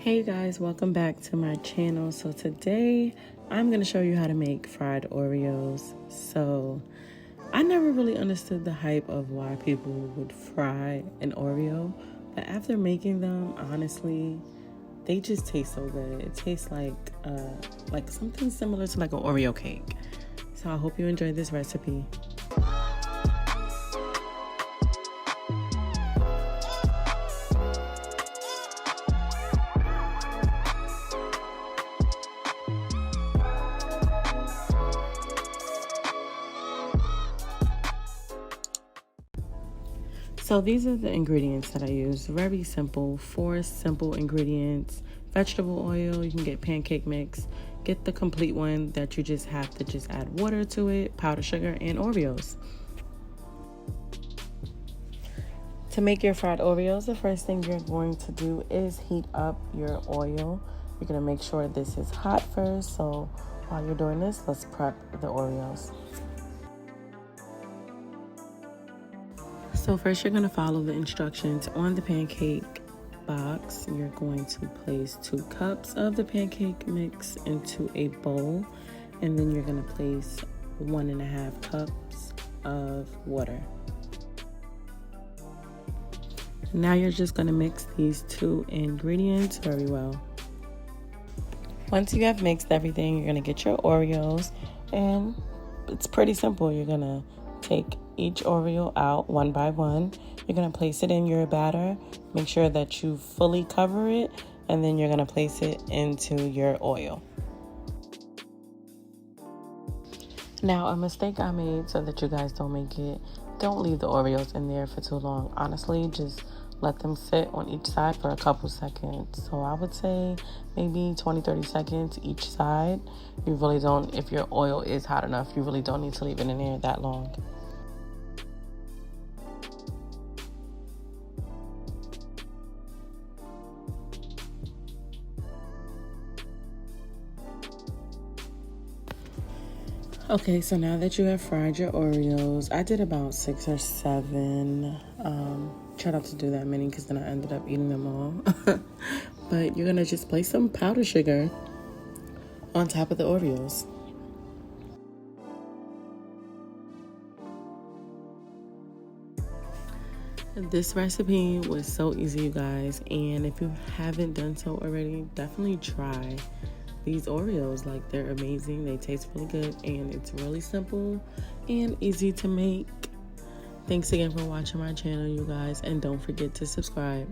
Hey guys, welcome back to my channel. So today I'm going to show you how to make fried Oreos. So I never really understood the hype of why people would fry an Oreo, but after making them, honestly, they just taste so good. It tastes like something similar to like an Oreo cake. So I hope you enjoyed this recipe. So these are the ingredients that I use. Very simple, 4 simple ingredients. Vegetable oil, you can get pancake mix. Get the complete one that you just have to just add water to it, powdered sugar, and Oreos. To make your fried Oreos, the first thing you're going to do is heat up your oil. You're gonna make sure this is hot first. So while you're doing this, let's prep the Oreos. So first you're going to follow the instructions on the pancake box. You're going to place 2 cups of the pancake mix into a bowl, and then you're going to place 1.5 cups of water. Now you're just going to mix these 2 ingredients very well. Once you have mixed everything, you're going to get your Oreos, and it's pretty simple. You're going to take each Oreo out one by one. You're going to place it in your batter. Make sure that you fully cover it, and then you're going to place it into your oil. Now, a mistake I made so that you guys don't make it, don't leave the Oreos in there for too long. Honestly, just let them sit on each side for a couple seconds. So I would say maybe 20-30 seconds each side. You really don't, if your oil is hot enough, you really don't need to leave it in there that long. Okay, so now that you have fried your Oreos, I did about 6 or 7. Try not to do that many because then I ended up eating them all. But you're gonna just place some powdered sugar on top of the Oreos. This recipe was so easy, you guys, and if you haven't done so already, definitely try these Oreos. Like, they're amazing, they taste really good, and it's really simple and easy to make. Thanks again for watching my channel, you guys, and don't forget to subscribe.